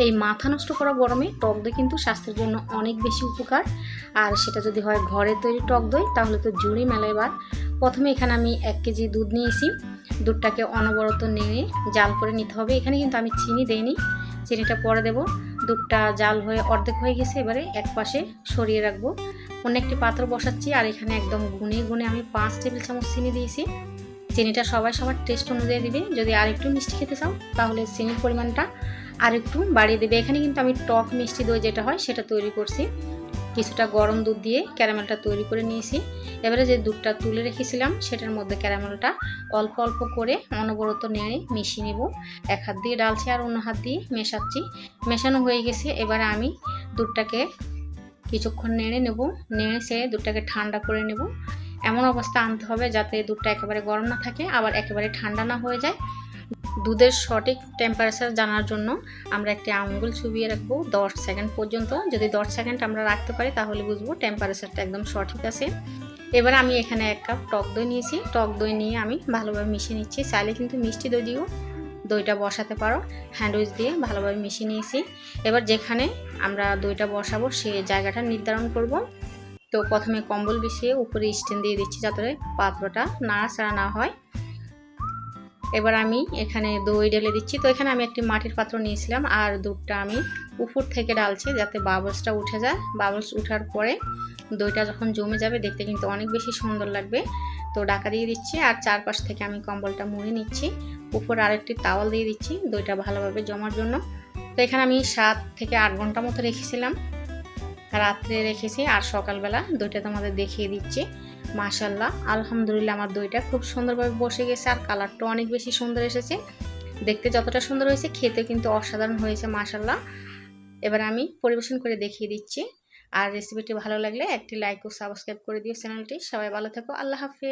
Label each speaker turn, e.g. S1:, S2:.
S1: এই মাথা নষ্ট করা গরমে টক দই কিন্তু স্বাস্থ্যের জন্য অনেক বেশি উপকার। আর সেটা যদি হয় ঘরে তৈরি টক দই তাহলে তো জুড়ি মেলে। এবার প্রথমে এখানে আমি 1 কেজি দুধ নিয়েছি। দুধটাকে অনবরত নেড়ে জাল করে নিতে হবে। এখানে কিন্তু আমি চিনি দেইনি, চিনিটা পরে দেব। দুধটা জাল হয়ে অর্ধেক হয়ে গেছে, এবারে এক পাশে সরিয়ে রাখবো। অন্য একটি পাত্র বসাচ্ছি আর এখানে একদম গুনে গুনে আমি 5 টেবিল চামচ চিনি দিয়েছি। চিনিটা সবার টেস্ট অনুযায়ী দিবে। যদি আর একটু মিষ্টি খেতে চাও তাহলে চিনির পরিমাণটা আর একটু বাড়িয়ে দেবে। এখানে কিন্তু আমি টক মিষ্টি দই যেটা হয় সেটা তৈরি করছি। কিছুটা গরম দুধ দিয়ে ক্যারামেলটা তৈরি করে নিয়েছি। এবারে যে দুধটা তুলে রেখেছিলাম সেটার মধ্যে ক্যারামেলটা অল্প অল্প করে অনবরত নেড়ে মিশিয়ে নেব। এক হাত দিয়ে ডালছি আর অন্য হাত দিয়ে মেশাচ্ছি। মেশানো হয়ে গেছে। এবারে আমি দুধটাকে কিছুক্ষণ নেড়ে নেব। নেড়ে সে দুধটাকে ঠান্ডা করে নেব। এমন অবস্থা আনতে হবে যাতে দুধটা একেবারে গরম না থাকে, আবার একেবারে ঠান্ডা না হয়ে যায়। দুধের সঠিক টেম্পারেচার জানার জন্য আমরা একটি আঙুল চুবিয়ে রাখবো 10 সেকেন্ড পর্যন্ত। যদি 10 সেকেন্ড আমরা রাখতে পারি তাহলে বুঝবো টেম্পারেচারটা একদম সঠিক আছে। এবার আমি এখানে 1 কাপ টক দই নিয়েছি। টক দই নিয়ে আমি ভালোভাবে মিশিয়ে নিচ্ছি। চাইলে কিন্তু মিষ্টি দই দিয়েও দইটা বসাতে পারো। হ্যান্ডউইচ দিয়ে ভালোভাবে মিশিয়ে নিয়েছি। এবার যেখানে আমরা দইটা বসাবো সেই জায়গাটা নির্ধারণ করব। তো প্রথমে কম্বল বিছিয়ে উপরে স্ট্যান্ড দিয়ে দিচ্ছি যাতে পাত্রটা নাড়াচাড়া না হয়। এবার আমি এখানে দই ঢেলে দিচ্ছি। তো এখানে আমি একটি মাটির পাত্র নিয়েছিলাম আর দুধটা আমি উপর থেকে ঢালছি যাতে বাবলসটা উঠে যায়। বাবলস ওঠার পরে দইটা যখন জমে যাবে দেখতে কিন্তু অনেক বেশি সুন্দর লাগবে। তো ঢাকা দিয়ে দিচ্ছি আর চারপাশ থেকে আমি কম্বলটা মুড়ে নিচ্ছি। উপর আরেকটি তাওয়াল দিয়ে দিচ্ছি দইটা ভালোভাবে জমার জন্য। তো এখানে আমি 7 থেকে 8 ঘন্টা মতো রেখেছিলাম, রাত্রে রেখেছি আর সকালবেলা দইটা তোমাদের দেখিয়ে দিচ্ছি। মাশাআল্লাহ, আলহামদুলিল্লাহ আমার দইটা খুব সুন্দরভাবে বসে গেছে আর কালারটা অনেক বেশি সুন্দর এসেছে। দেখতে যতটা সুন্দর হয়েছে খেতে কিন্তু অসাধারণ হয়েছে মাশাআল্লাহ। এবার আমি পরিবেশন করে দেখিয়ে দিচ্ছি। আর রেসিপিটি ভালো লাগলে একটি লাইক ও সাবস্ক্রাইব করে দিও চ্যানেলটি। সবাই ভালো থেকো, আল্লাহ হাফেজ।